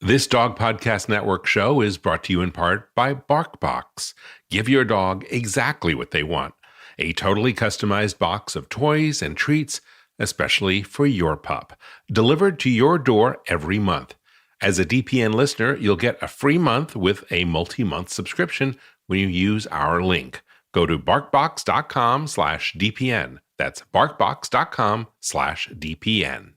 This Dog Podcast Network show is brought to you in part by BarkBox. Give your dog exactly what they want. A totally customized box of toys and treats, especially for your pup, delivered to your door every month. As a DPN listener, you'll get a free month with a multi-month subscription when you use our link. Go to barkbox.com/DPN. That's barkbox.com/DPN.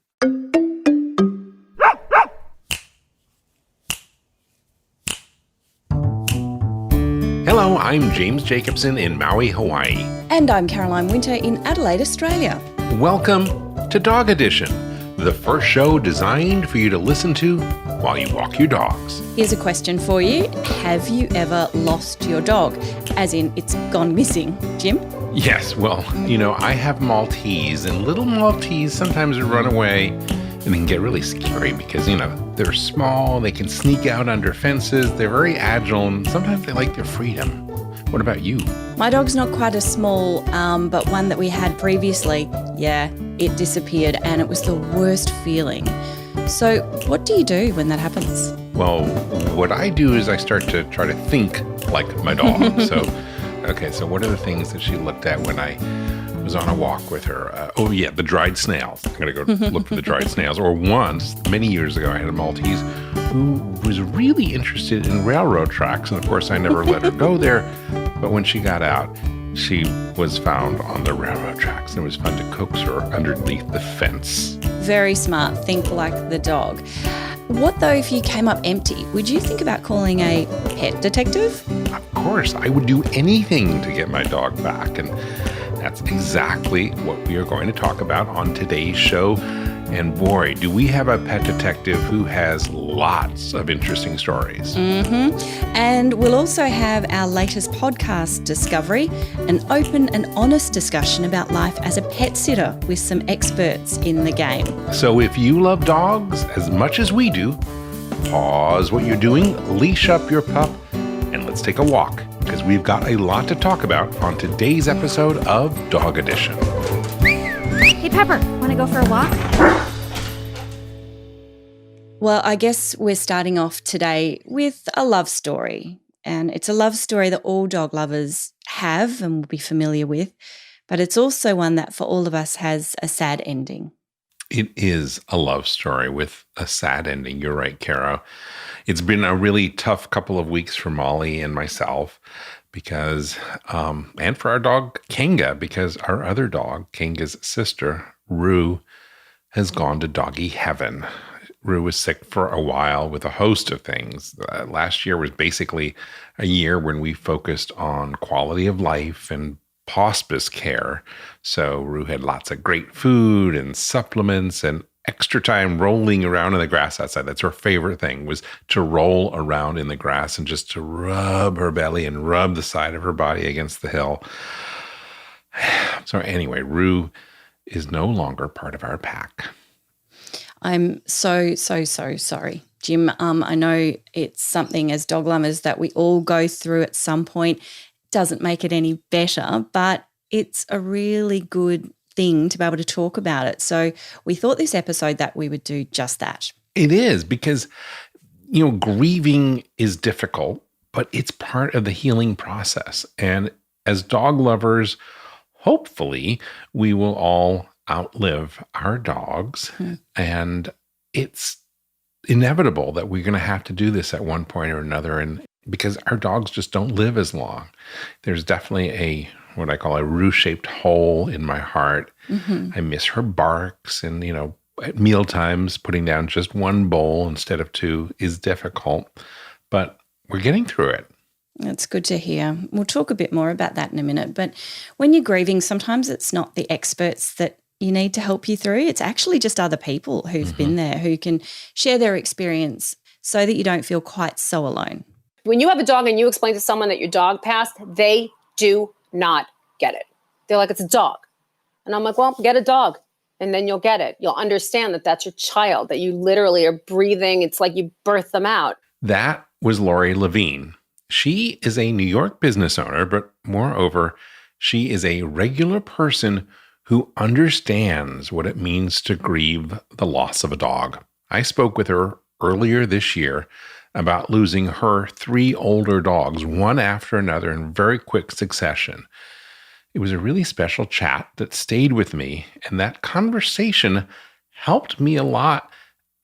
Hello, I'm James Jacobson in Maui, Hawaii. And I'm Caroline Winter in Adelaide, Australia. Welcome to Dog Edition, the first show designed for you to listen to while you walk your dogs. Here's a question for you. Have you ever lost your dog? As in, it's gone missing. Jim? Yes, well, I have Maltese, and little Maltese sometimes run away and they can get really scary because, they're small, they can sneak out under fences, they're very agile, and sometimes they like their freedom. What about you? My dog's not quite as small, but one that we had previously, it disappeared and it was the worst feeling. So what do you do when that happens? Well, what I do is I start to try to think like my dog. So what are the things that she looked at when I was on a walk with her? The dried snails. I'm going to go look for the dried snails. Or once, many years ago, I had a Maltese who was really interested in railroad tracks. And of course, I never let her go there. But when she got out, she was found on the railroad tracks. It was fun to coax her underneath the fence. Very smart. Think like the dog. What though if you came up empty? Would you think about calling a pet detective? Of course, I would do anything to get my dog back. And that's exactly what we are going to talk about on today's show. And boy, do we have a pet detective who has lots of interesting stories. And we'll also have our latest podcast discovery, an open and honest discussion about life as a pet sitter with some experts in the game. So if you love dogs as much as we do, pause what you're doing, leash up your pup, and let's take a walk, because we've got a lot to talk about on today's episode of Dog Edition. Hey, Pepper, want to go for a walk? Well, I guess we're starting off today with a love story. And it's a love story that all dog lovers have and will be familiar with. But it's also one that for all of us has a sad ending. It is a love story with a sad ending. You're right, Caro. It's been a really tough couple of weeks for Molly and myself because, and for our dog, Kanga, because our other dog, Kanga's sister, Rue, has gone to doggy heaven. Rue was sick for a while with a host of things. Last year was basically a year when we focused on quality of life and hospice care. So Rue had lots of great food and supplements and extra time rolling around in the grass outside. That's her favorite thing, was to roll around in the grass and just to rub her belly and rub the side of her body against the hill. So anyway, Rue is no longer part of our pack. I'm so sorry, Jim. I know it's something as dog lovers that we all go through at some point. Doesn't make it any better, but it's a really good thing to be able to talk about it. So we thought this episode that we would do just that. It is because, grieving is difficult, but it's part of the healing process. And as dog lovers, hopefully we will all outlive our dogs. And it's inevitable that we're going to have to do this at one point or another. And because our dogs just don't live as long. There's definitely what I call a Rue-shaped hole in my heart. I miss her barks, and, at meal times, putting down just one bowl instead of two is difficult, but we're getting through it. That's good to hear. We'll talk a bit more about that in a minute. But when you're grieving, sometimes it's not the experts that you need to help you through. It's actually just other people who've been there who can share their experience so that you don't feel quite so alone. When you have a dog and you explain to someone that your dog passed, they do not get it. They're like, it's a dog. And I'm like, well, get a dog and then you'll get it. You'll understand that that's your child, that you literally are breathing. It's like you birthed them out. That was Lori Levine. She is a New York business owner, but moreover, she is a regular person who understands what it means to grieve the loss of a dog. I spoke with her earlier this year about losing her 3 older dogs, one after another in very quick succession. It was a really special chat that stayed with me, and that conversation helped me a lot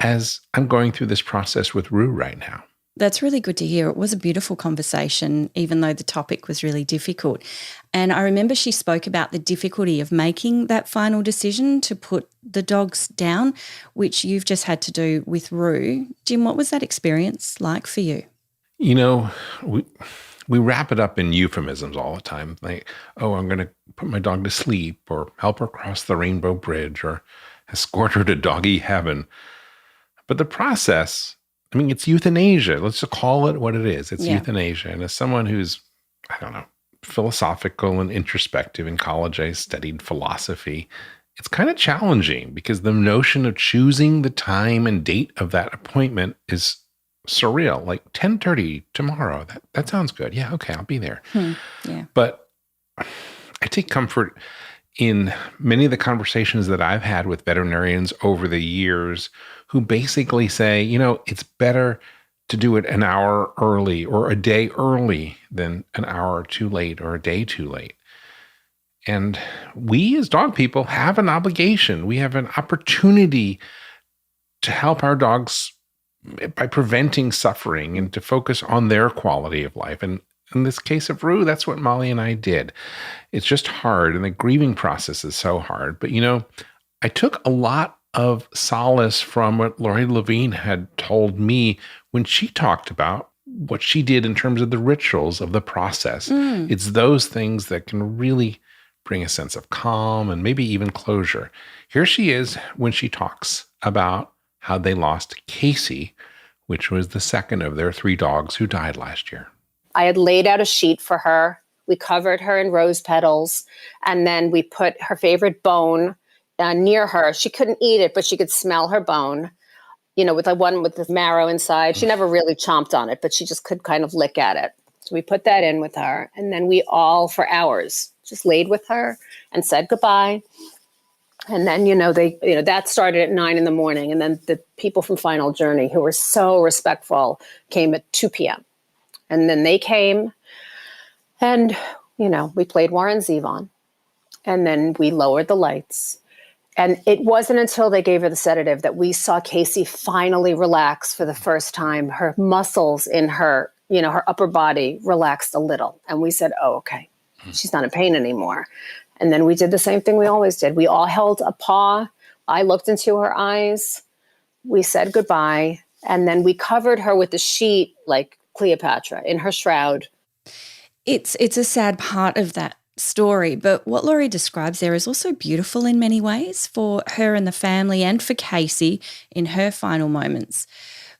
as I'm going through this process with Rue right now. That's really good to hear. It was a beautiful conversation, even though the topic was really difficult. And I remember she spoke about the difficulty of making that final decision to put the dogs down, which you've just had to do with Rue. Jim, what was that experience like for you? You know, we wrap it up in euphemisms all the time. Like, oh, I'm going to put my dog to sleep, or help her cross the rainbow bridge, or escort her to doggy heaven. But the process, I mean, it's euthanasia. Let's just call it what it is. It's euthanasia. And as someone who's, I don't know, philosophical and introspective in college, I studied philosophy. It's kind of challenging because the notion of choosing the time and date of that appointment is surreal. Like 10:30 tomorrow. That sounds good. Yeah, okay, I'll be there. Yeah. But I take comfort in many of the conversations that I've had with veterinarians over the years who basically say, you know, it's better to do it an hour early or a day early than an hour too late or a day too late. And we as dog people have an obligation. We have an opportunity to help our dogs by preventing suffering and to focus on their quality of life. And in this case of Rue, that's what Molly and I did. It's just hard, and the grieving process is so hard. But, you know, I took a lot of solace from what Lori Levine had told me when she talked about what she did in terms of the rituals of the process. It's those things that can really bring a sense of calm and maybe even closure. Here she is when she talks about how they lost Casey, which was the second of their 3 dogs who died last year. I had laid out a sheet for her. We covered her in rose petals, and then we put her favorite bone near her. She couldn't eat it, but she could smell her bone, you know, with the one with the marrow inside. She never really chomped on it, but she just could kind of lick at it. So we put that in with her. And then we all, for hours, just laid with her and said goodbye. And then, that started at 9 a.m. And then the people from Final Journey, who were so respectful, came at 2 p.m. And then they came and, we played Warren Zevon. And then we lowered the lights. And it wasn't until they gave her the sedative that we saw Casey finally relax for the first time. Her muscles in her, her upper body relaxed a little. And we said, oh, okay, she's not in pain anymore. And then we did the same thing we always did. We all held a paw. I looked into her eyes. We said goodbye. And then we covered her with the sheet like Cleopatra in her shroud. It's a sad part of that story, but what Lori describes there is also beautiful in many ways for her and the family and for Casey in her final moments.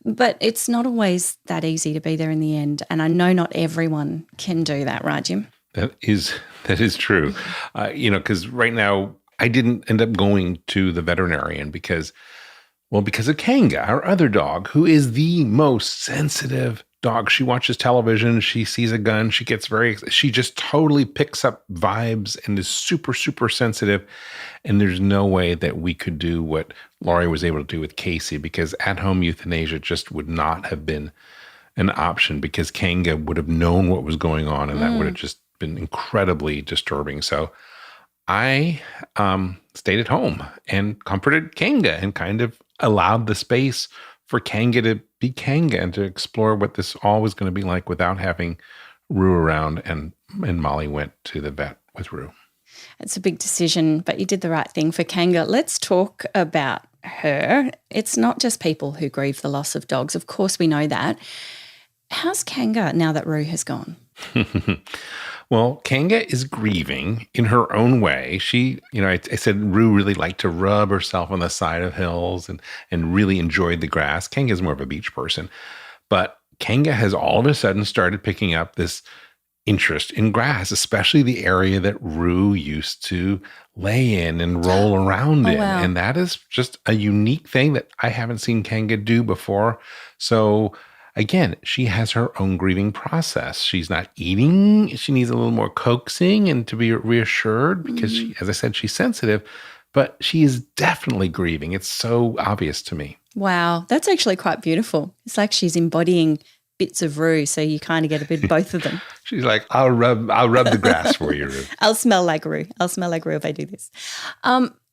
But it's not always that easy to be there in the end, and I know not everyone can do that, right, Jim? That is true. Because right now I didn't end up going to the veterinarian because of Kanga, our other dog, who is the most sensitive dog. She watches television, she sees a gun, she just totally picks up vibes and is super, super sensitive. And there's no way that we could do what Lori was able to do with Casey, because at-home euthanasia just would not have been an option, because Kanga would have known what was going on, and that would have just been incredibly disturbing. So I stayed at home and comforted Kanga and kind of allowed the space for Kanga to be Kanga and to explore what this all was going to be like without having Rue around. And Molly went to the vet with Rue. It's a big decision, but you did the right thing for Kanga. Let's talk about her. It's not just people who grieve the loss of dogs. Of course, we know that. How's Kanga now that Rue has gone? Well, Kanga is grieving in her own way. She, I said Rue really liked to rub herself on the side of hills and really enjoyed the grass. Kanga is more of a beach person. But Kanga has all of a sudden started picking up this interest in grass, especially the area that Rue used to lay in and roll around in. Wow. And that is just a unique thing that I haven't seen Kanga do before. So again, she has her own grieving process. She's not eating. She needs a little more coaxing and to be reassured because, as I said, she's sensitive, but she is definitely grieving. It's so obvious to me. Wow, that's actually quite beautiful. It's like she's embodying bits of Rue, so you kind of get a bit both of them. She's like, I'll rub the grass for you, Rue. I'll smell like Rue. I'll smell like Rue if I do this.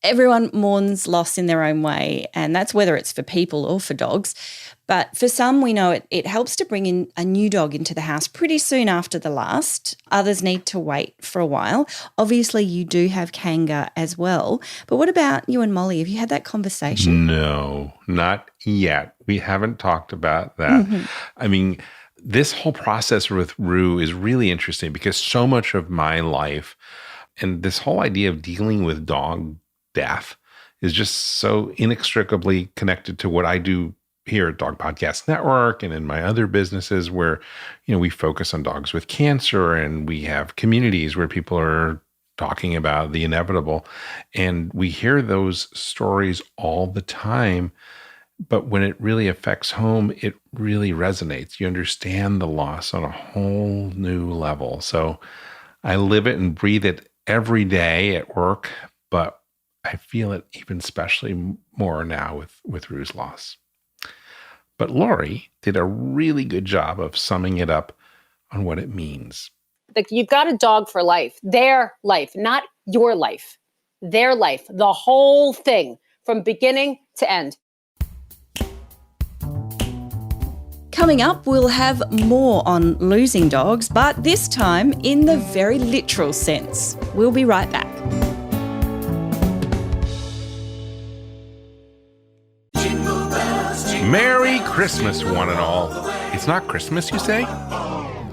Everyone mourns loss in their own way, and that's whether it's for people or for dogs. But for some, we know it helps to bring in a new dog into the house pretty soon after the last. Others need to wait for a while. Obviously, you do have Kanga as well. But what about you and Molly? Have you had that conversation? No, not yet. We haven't talked about that. Mm-hmm. I mean, this whole process with Rue is really interesting because so much of my life and this whole idea of dealing with dog death is just so inextricably connected to what I do here at Dog Podcast Network and in my other businesses where, we focus on dogs with cancer and we have communities where people are talking about the inevitable. And we hear those stories all the time. But when it really affects home, it really resonates. You understand the loss on a whole new level. So I live it and breathe it every day at work, but I feel it even especially more now with Rue's loss. But Lori did a really good job of summing it up on what it means. Like, you've got a dog for life, their life, not your life, their life, the whole thing from beginning to end. Coming up, we'll have more on losing dogs, but this time in the very literal sense. We'll be right back. Merry Christmas, one and all. It's not Christmas, you say?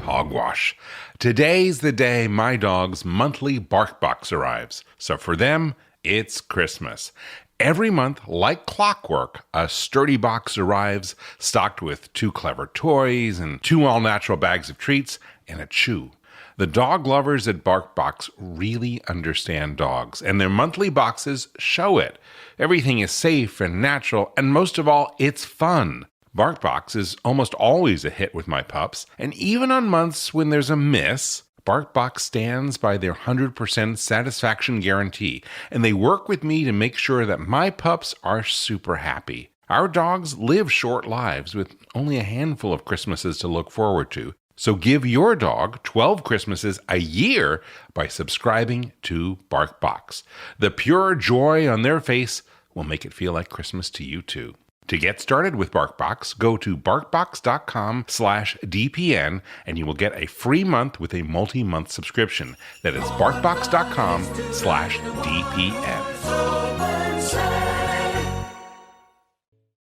Hogwash. Today's the day my dog's monthly bark box arrives. So for them, it's Christmas. Every month, like clockwork, a sturdy box arrives, stocked with 2 clever toys and 2 all-natural bags of treats and a chew. The dog lovers at BarkBox really understand dogs, and their monthly boxes show it. Everything is safe and natural, and most of all, it's fun. BarkBox is almost always a hit with my pups, and even on months when there's a miss, BarkBox stands by their 100% satisfaction guarantee, and they work with me to make sure that my pups are super happy. Our dogs live short lives with only a handful of Christmases to look forward to. So give your dog 12 Christmases a year by subscribing to BarkBox. The pure joy on their face will make it feel like Christmas to you too. To get started with BarkBox, go to barkbox.com/DPN and you will get a free month with a multi-month subscription. That is barkbox.com/DPN.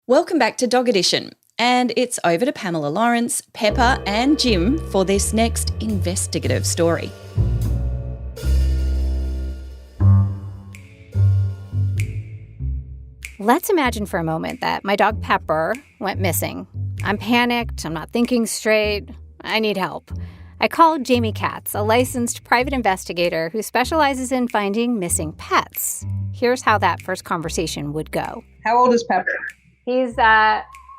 Welcome back to Dog Edition. And it's over to Pamela Lawrence, Pepper and Jim for this next investigative story. Let's imagine for a moment that my dog Pepper went missing. I'm panicked. I'm not thinking straight. I need help. I called Jamie Katz, a licensed private investigator who specializes in finding missing pets. Here's how that first conversation would go. How old is Pepper? He's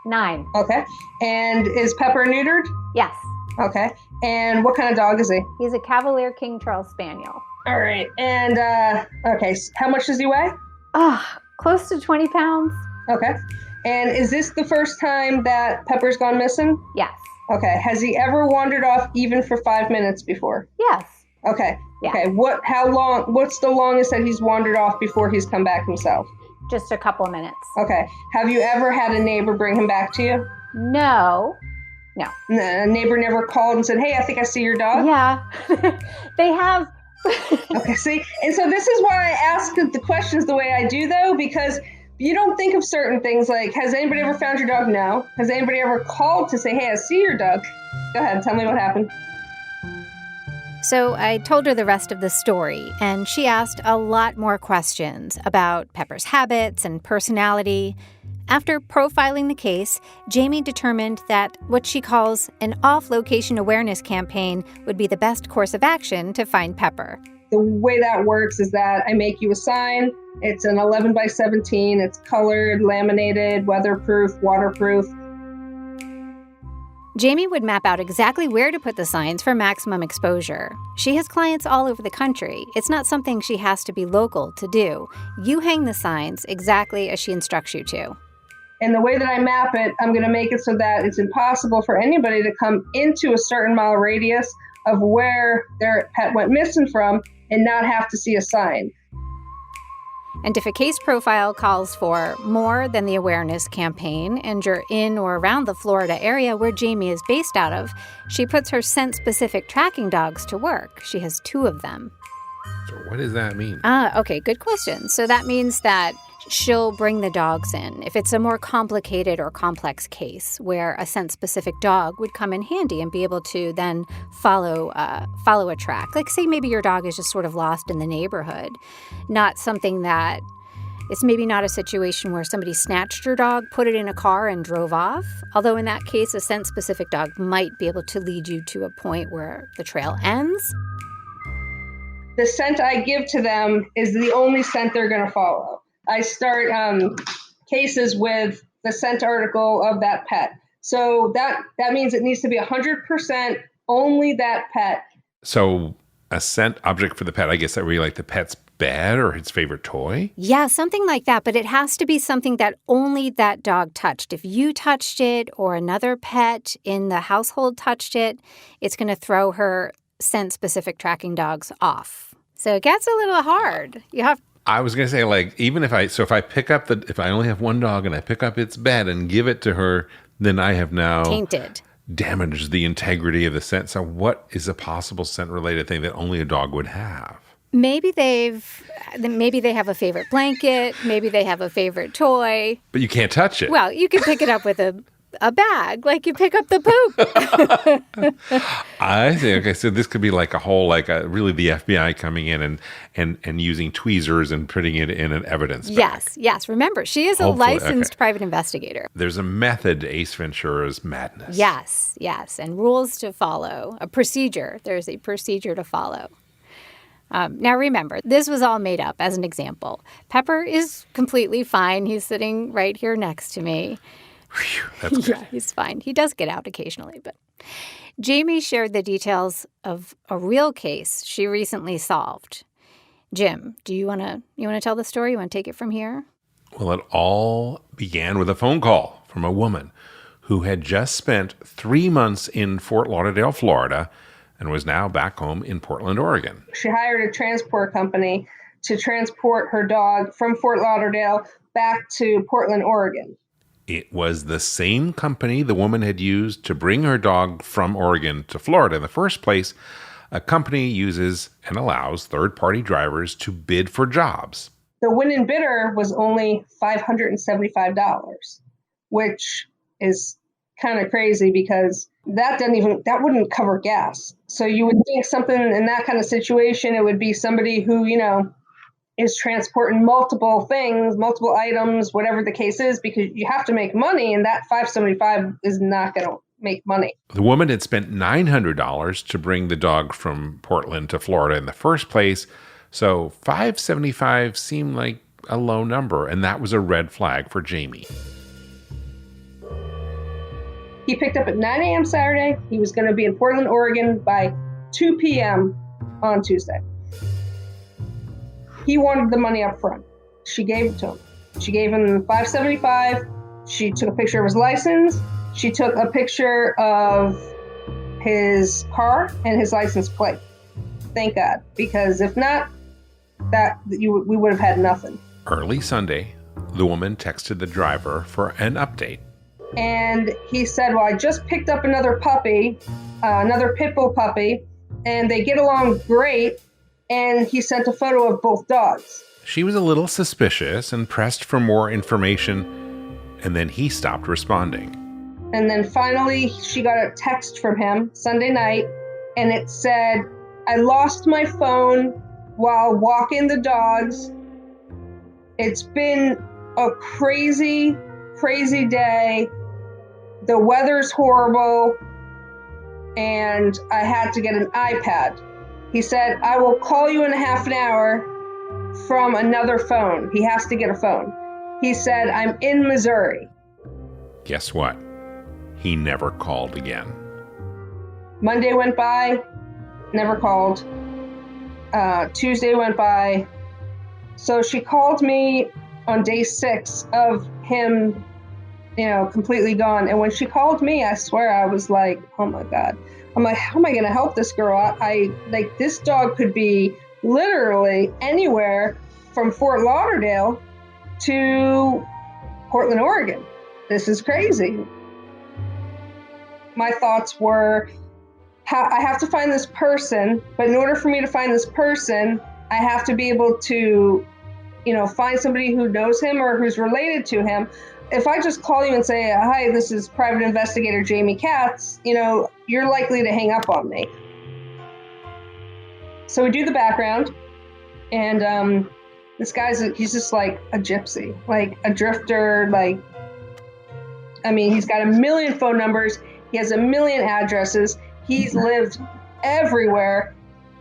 9. Okay. And is Pepper neutered? Yes. Okay. And what kind of dog is he? He's a Cavalier King Charles Spaniel. All right. And, okay. How much does he weigh? Close to 20 pounds. Okay. And is this the first time that Pepper's gone missing? Yes. Okay. Has he ever wandered off even for 5 minutes before? Yes. Okay. Yeah. Okay. What's the longest that he's wandered off before he's come back himself? Just a couple of minutes. Okay. Have you ever had a neighbor bring him back to you? No. A neighbor never called and said, hey, I think I see your dog? Yeah. They have. Okay, see? And so this is why I ask the questions the way I do, though, because you don't think of certain things like, has anybody ever found your dog? No. Has anybody ever called to say, hey, I see your dog? Go ahead, tell me what happened. So I told her the rest of the story, and she asked a lot more questions about Pepper's habits and personality. After profiling the case, Jamie determined that what she calls an off-location awareness campaign would be the best course of action to find Pepper. The way that works is that I make you a sign. It's an 11 by 17. It's colored, laminated, weatherproof, waterproof. Jamie would map out exactly where to put the signs for maximum exposure. She has clients all over the country. It's not something she has to be local to do. You hang the signs exactly as she instructs you to. And the way that I map it, I'm going to make it so that it's impossible for anybody to come into a certain mile radius of where their pet went missing from and not have to see a sign. And if a case profile calls for more than the awareness campaign and you're in or around the Florida area where Jamie is based out of, she puts her scent-specific tracking dogs to work. She has 2 of them. So what does that mean? Okay, good question. So that means that she'll bring the dogs in. If it's a more complicated or complex case where a scent-specific dog would come in handy and be able to then follow a track. Like say maybe your dog is just sort of lost in the neighborhood. Not something that, it's maybe not a situation where somebody snatched your dog, put it in a car and drove off. Although in that case, a scent-specific dog might be able to lead you to a point where the trail ends. The scent I give to them is the only scent they're going to follow. I start cases with the scent article of that pet. So that means it needs to be 100% only that pet. So a scent object for the pet, I guess that would be like the pet's bed or its favorite toy? Yeah, something like that. But it has to be something that only that dog touched. If you touched it or another pet in the household touched it, it's going to throw her scent-specific tracking dogs off. So it gets a little hard. I was going to say, like, even if I pick up if I only have one dog and I pick up its bed and give it to her, then I have now tainted, damaged the integrity of the scent. So what is a possible scent related thing that only a dog would have? Maybe they have a favorite blanket. Maybe they have a favorite toy. But you can't touch it. Well, you can pick it up with a bag, like you pick up the poop. I see. Okay, so this could be like a whole, really the FBI coming in and using tweezers and putting it in an evidence bag. Yes. Remember, she is Hopefully, a licensed private investigator. There's a method to Ace Ventura's madness. Yes, and rules to follow. A procedure. There's a procedure to follow. Now remember, this was all made up as an example. Pepper is completely fine. He's sitting right here next to me. Whew, that's good. Yeah, he's fine. He does get out occasionally, but Jamie shared the details of a real case she recently solved. Jim, do you want to tell the story? You want to take it from here? Well, it all began with a phone call from a woman who had just spent 3 months in Fort Lauderdale, Florida, and was now back home in Portland, Oregon. She hired a transport company to transport her dog from Fort Lauderdale back to Portland, Oregon. It was the same company the woman had used to bring her dog from Oregon to Florida in the first place. A company uses and allows third-party drivers to bid for jobs. The winning bidder was only $575, which is kind of crazy because that wouldn't cover gas. So you would think something in that kind of situation, it would be somebody who, is transporting multiple things, multiple items, whatever the case is, because you have to make money, and that $575 is not going to make money. The woman had spent $900 to bring the dog from Portland to Florida in the first place, so $575 seemed like a low number, and that was a red flag for Jamie. He picked up at 9 a.m. Saturday. He was going to be in Portland, Oregon by 2 p.m. on Tuesday. He wanted the money up front. She gave it to him. She gave him $575. She took a picture of his license. She took a picture of his car and his license plate. Thank God, because if not, we would have had nothing. Early Sunday, the woman texted the driver for an update. And he said, well, I just picked up another puppy, another pit bull puppy, and they get along great. And he sent a photo of both dogs. She was a little suspicious and pressed for more information, and then he stopped responding. And then finally, she got a text from him Sunday night, and it said, I lost my phone while walking the dogs. It's been a crazy, crazy day. The weather's horrible, and I had to get an iPad. He said, I will call you in a half an hour from another phone. He has to get a phone. He said, I'm in Missouri. Guess what? He never called again. Monday went by, never called. Tuesday went by. So she called me on day 6 of him completely gone. And when she called me, I swear I was like, oh my God. I'm like, how am I going to help this girl? I like, this dog could be literally anywhere from Fort Lauderdale to Portland, Oregon. This is crazy. My thoughts were, I have to find this person, but in order for me to find this person, I have to be able to, find somebody who knows him or who's related to him. If I just call you and say, hi, this is private investigator Jamie Katz, you're likely to hang up on me. So we do the background, and this guy's, he's just like a gypsy, like a drifter, he's got 1 million phone numbers. He has 1 million addresses. He's lived everywhere.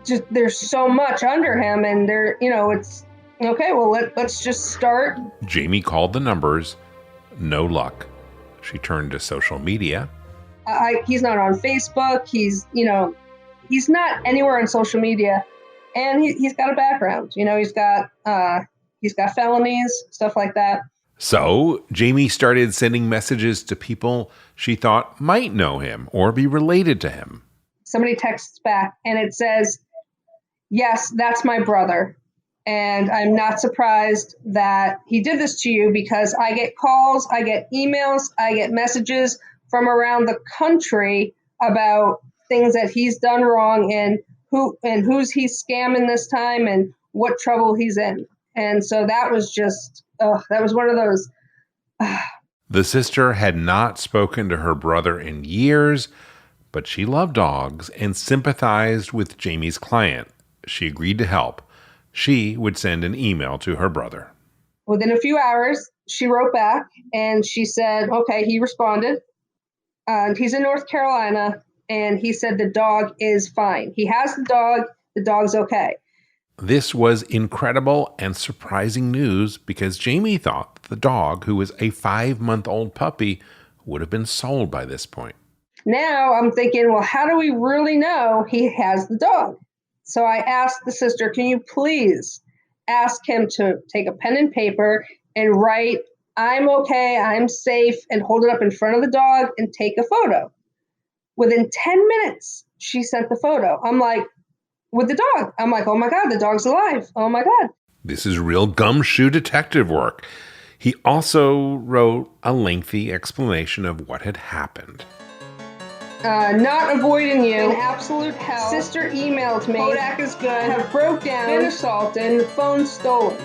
Just there's so much under him, and it's okay. Well, let's just start. Jamie called the numbers. No luck. She turned to social media. He's not on Facebook. He's not anywhere on social media, and he's got a background. He's got felonies, stuff like that. So Jamie started sending messages to people she thought might know him or be related to him. Somebody texts back and it says, yes, that's my brother. And I'm not surprised that he did this to you, because I get calls, I get emails, I get messages from around the country about things that he's done wrong and who's he's scamming this time and what trouble he's in. And so that was just, that was one of those. The sister had not spoken to her brother in years, but she loved dogs and sympathized with Jamie's client. She agreed to help. She would send an email to her brother. Within a few hours, she wrote back and she said, okay, he responded. He's in North Carolina, and he said the dog is fine. He has the dog's okay. This was incredible and surprising news, because Jamie thought the dog, who was a 5-month-old puppy, would have been sold by this point. Now I'm thinking, well, how do we really know he has the dog? So I asked the sister, can you please ask him to take a pen and paper and write, I'm okay, I'm safe, and hold it up in front of the dog and take a photo. Within 10 minutes, she sent the photo. I'm like, with the dog. I'm like, oh my God, the dog's alive. Oh my God. This is real gumshoe detective work. He also wrote a lengthy explanation of what had happened. Not avoiding you. In absolute hell. Sister emailed me. Kodak is good. Have broke down. Been assaulted. The phone stolen.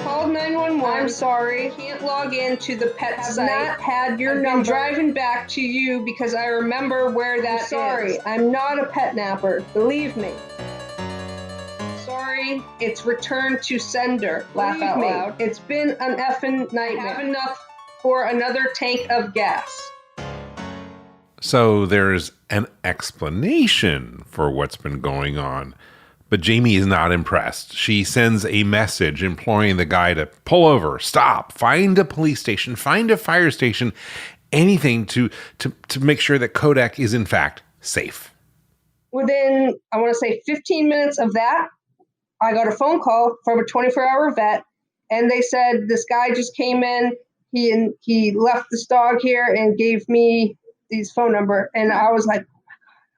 Called 911. I'm sorry. Can't log into the pet site. Not had your number. I'm driving back to you because I remember where that is. Sorry. I'm not a pet napper. Believe me. Sorry. It's returned to sender. Laugh out loud. It's been an effing nightmare. I have enough for another tank of gas. So there's an explanation for what's been going on. But Jamie is not impressed. She sends a message imploring the guy to pull over, stop, find a police station, find a fire station, anything to make sure that Kodak is in fact safe. Within, I want to say 15 minutes of that, I got a phone call from a 24-hour vet, and they said this guy just came in, he left this dog here and gave me his phone number. And I was like,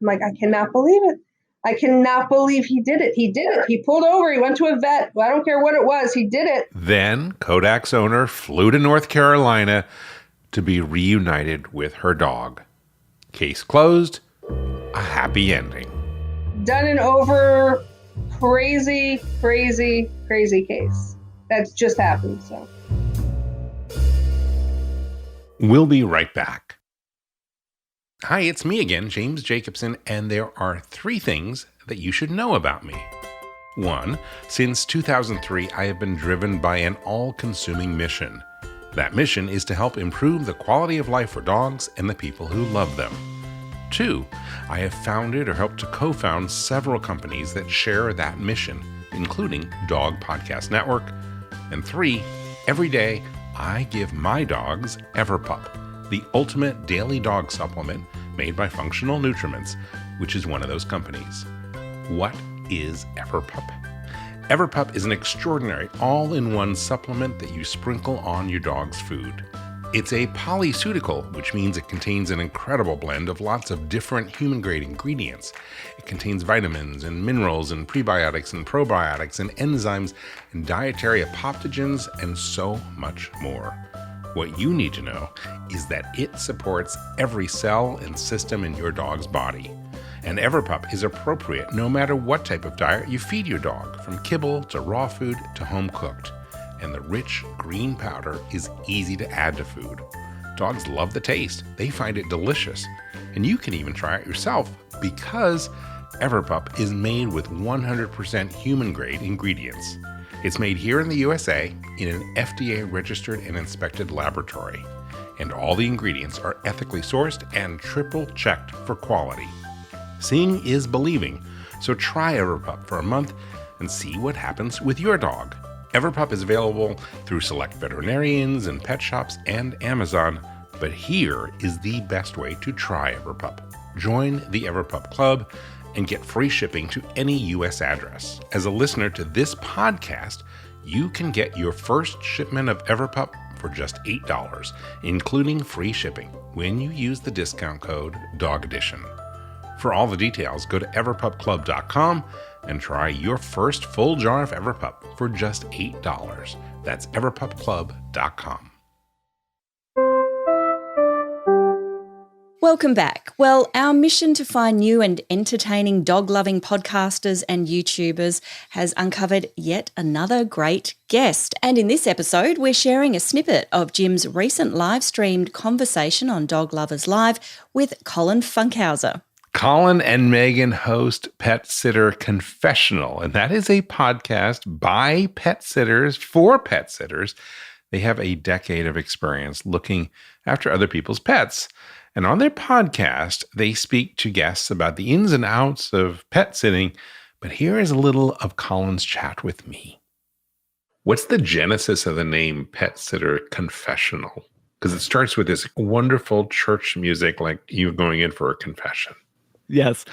I cannot believe it. I cannot believe he did it. He did it. He pulled over. He went to a vet. I don't care what it was. He did it. Then Kodak's owner flew to North Carolina to be reunited with her dog. Case closed. A happy ending. Done and over. Crazy, crazy, crazy case. That's just happened. So we'll be right back. Hi, it's me again, James Jacobson, and there are 3 things that you should know about me. 1, since 2003, I have been driven by an all-consuming mission. That mission is to help improve the quality of life for dogs and the people who love them. 2, I have founded or helped to co-found several companies that share that mission, including Dog Podcast Network. And 3, every day, I give my dogs EverPup, the ultimate daily dog supplement made by Functional Nutriments, which is one of those companies. What is EverPup? EverPup is an extraordinary all-in-one supplement that you sprinkle on your dog's food. It's a polyceutical, which means it contains an incredible blend of lots of different human-grade ingredients. It contains vitamins and minerals and prebiotics and probiotics and enzymes and dietary adaptogens and so much more. What you need to know is that it supports every cell and system in your dog's body. And Everpup is appropriate no matter what type of diet you feed your dog, from kibble to raw food to home cooked. And the rich green powder is easy to add to food. Dogs love the taste. They find it delicious. And you can even try it yourself because Everpup is made with 100% human-grade ingredients. It's made here in the USA in an FDA-registered and inspected laboratory. And all the ingredients are ethically sourced and triple-checked for quality. Seeing is believing, so try Everpup for a month and see what happens with your dog. Everpup is available through select veterinarians and pet shops and Amazon, but here is the best way to try Everpup. Join the Everpup Club and get free shipping to any U.S. address. As a listener to this podcast, you can get your first shipment of Everpup for just $8, including free shipping, when you use the discount code DOGEDITION. For all the details, go to everpupclub.com and try your first full jar of Everpup for just $8. That's everpupclub.com. Welcome back. Well, our mission to find new and entertaining dog-loving podcasters and YouTubers has uncovered yet another great guest. And in this episode, we're sharing a snippet of Jim's recent live-streamed conversation on Dog Lovers Live with Colin Funkhauser. Collin and Meghan host Pet Sitter Confessional, and that is a podcast by pet sitters for pet sitters. They have a decade of experience looking after other people's pets. And on their podcast, they speak to guests about the ins and outs of pet sitting. But here is a little of Colin's chat with me. What's the genesis of the name Pet Sitter Confessional? Because it starts with this wonderful church music, like you going in for a confession. Yes.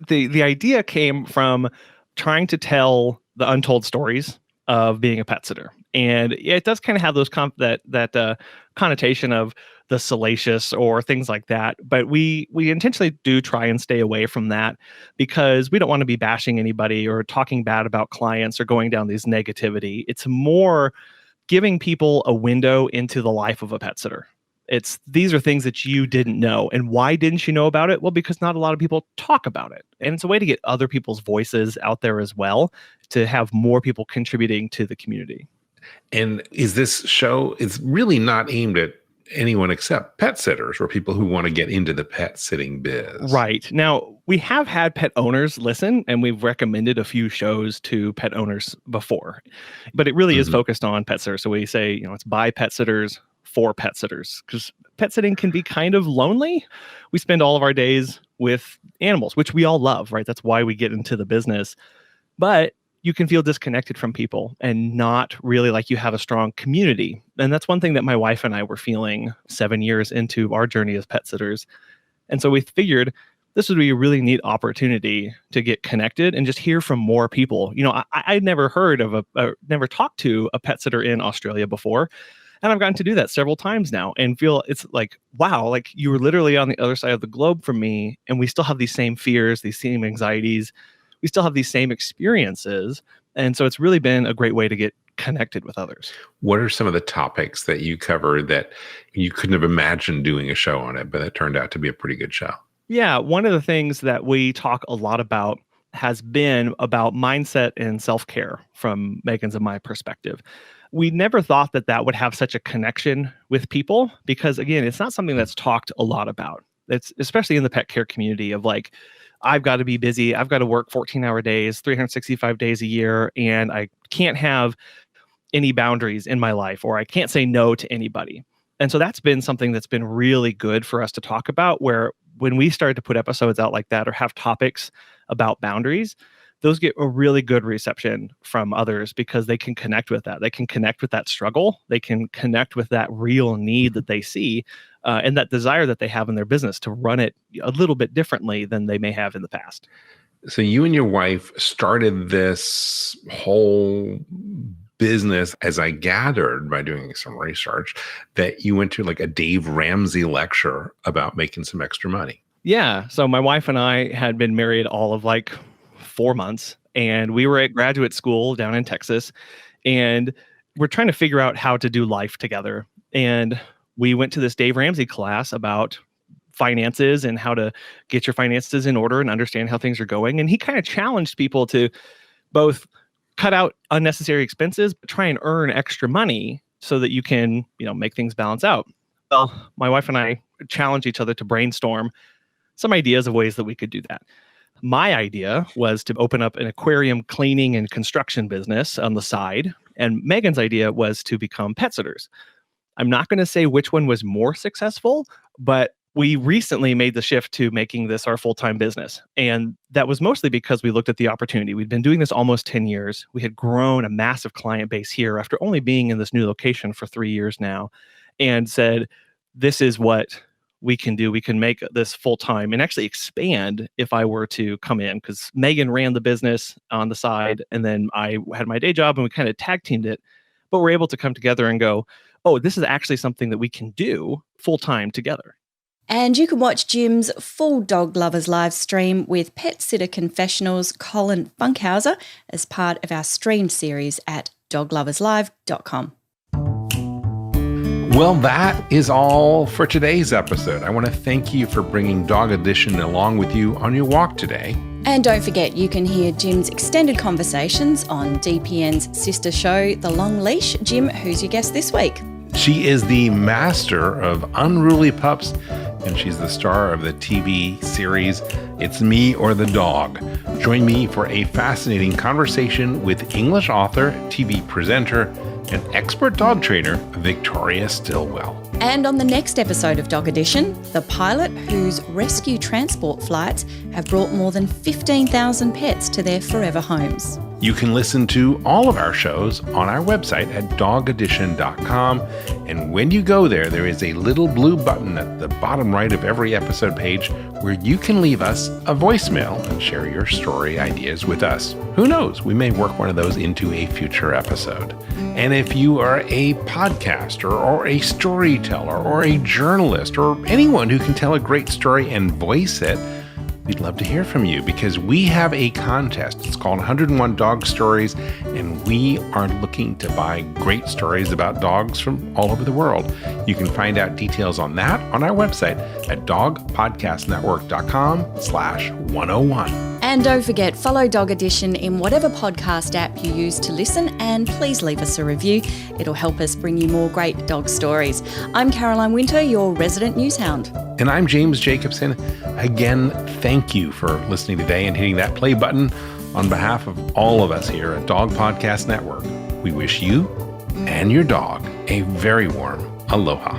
The idea came from trying to tell the untold stories of being a pet sitter. And it does kind of have those connotation of the salacious or things like that. But we intentionally do try and stay away from that because we don't want to be bashing anybody or talking bad about clients or going down these negativity. It's more giving people a window into the life of a pet sitter. These are things that you didn't know. And why didn't you know about it? Well, because not a lot of people talk about it. And it's a way to get other people's voices out there as well, to have more people contributing to the community. And is this show, it's really not aimed at anyone except pet sitters or people who want to get into the pet sitting biz. Right. Now, we have had pet owners listen, and we've recommended a few shows to pet owners before. But it really is focused on pet sitters. So we say, it's by pet sitters for pet sitters, because pet sitting can be kind of lonely. We spend all of our days with animals, which we all love, right? That's why we get into the business. But you can feel disconnected from people and not really like you have a strong community. And that's one thing that my wife and I were feeling 7 years into our journey as pet sitters. And so we figured this would be a really neat opportunity to get connected and just hear from more people. I'd never heard of never talked to a pet sitter in Australia before. And I've gotten to do that several times now and feel it's like, wow, like you were literally on the other side of the globe from me. And we still have these same fears, these same anxieties. We still have these same experiences. And so it's really been a great way to get connected with others. What are some of the topics that you cover that you couldn't have imagined doing a show on it, but it turned out to be a pretty good show? Yeah. One of the things that we talk a lot about has been about mindset and self-care from Meghan's and my perspective. We never thought that would have such a connection with people because, again, it's not something that's talked a lot about. It's especially in the pet care community of like, I've got to be busy. I've got to work 14-hour days, 365 days a year, and I can't have any boundaries in my life, or I can't say no to anybody. And so that's been something that's been really good for us to talk about, where when we started to put episodes out like that or have topics about boundaries, those get a really good reception from others because they can connect with that. They can connect with that struggle. They can connect with that real need that they see and that desire that they have in their business to run it a little bit differently than they may have in the past. So you and your wife started this whole business, as I gathered by doing some research, that you went to like a Dave Ramsey lecture about making some extra money. Yeah. So my wife and I had been married all of like 4 months, and we were at graduate school down in Texas, and we're trying to figure out how to do life together. And we went to this Dave Ramsey class about finances and how to get your finances in order and understand how things are going. And he kind of challenged people to both cut out unnecessary expenses, but try and earn extra money so that you can, make things balance out. Well, my wife and I challenged each other to brainstorm some ideas of ways that we could do that. My idea was to open up an aquarium cleaning and construction business on the side. And Megan's idea was to become pet sitters. I'm not going to say which one was more successful, but we recently made the shift to making this our full-time business. And that was mostly because we looked at the opportunity. We'd been doing this almost 10 years. We had grown a massive client base here after only being in this new location for 3 years now, and said, this is what we can do. We can make this full-time and actually expand if I were to come in, because Megan ran the business on the side and then I had my day job, and we kind of tag teamed it. But we're able to come together and go, oh, this is actually something that we can do full-time together. And you can watch Jim's full Dog Lovers live stream with Pet Sitter Confessional's Colin Funkhauser as part of our stream series at dogloverslive.com. Well, that is all for today's episode. I want to thank you for bringing Dog Edition along with you on your walk today. And don't forget, you can hear Jim's extended conversations on DPN's sister show, The Long Leash. Jim, who's your guest this week? She is the master of unruly pups, and she's the star of the TV series It's Me or the Dog. Join me for a fascinating conversation with English author, TV presenter, and expert dog trainer, Victoria Stilwell. And on the next episode of Dog Edition, the pilot whose rescue transport flights have brought more than 15,000 pets to their forever homes. You can listen to all of our shows on our website at dogedition.com. And when you go there, there is a little blue button at the bottom right of every episode page where you can leave us a voicemail and share your story ideas with us. Who knows? We may work one of those into a future episode. And if you are a podcaster or a storyteller or a journalist or anyone who can tell a great story and voice it, we'd love to hear from you, because we have a contest. It's called 101 Dog Stories, and we are looking to buy great stories about dogs from all over the world. You can find out details on that on our website at dogpodcastnetwork.com/101. And don't forget, follow Dog Edition in whatever podcast app you use to listen, and please leave us a review. It'll help us bring you more great dog stories. I'm Caroline Winter, your resident news hound. And I'm James Jacobson. Again, thank you for listening today and hitting that play button. On behalf of all of us here at Dog Podcast Network, we wish you and your dog a very warm aloha.